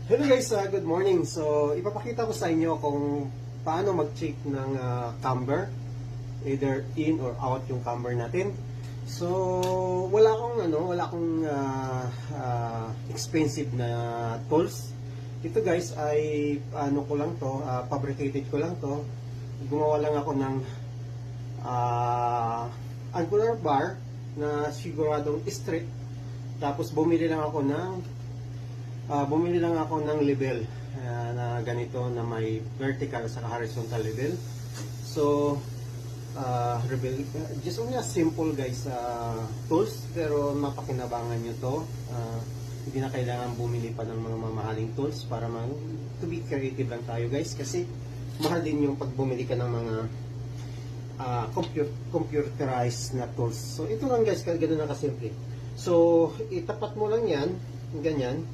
Hello guys, good morning. So, ipapakita ko sa inyo kung paano mag-check ng camber, either in or out yung camber natin. So, wala akong expensive na tools. Ito guys ay ko lang to, fabricated ko lang to. Gumawa lang ako ng angular bar na siguradong straight. Tapos bumili lang ako ng level na ganito na may vertical sa horizontal level. So just only a simple guys tools, pero mapakinabangan nyo to. Hindi na kailangan bumili pa ng mga mamahaling tools para to be creative lang tayo guys, kasi mahal din yung pag bumili ka ng mga computerized na tools. So ito lang guys, ganun na kasimple. So itapat mo lang yan ganyan.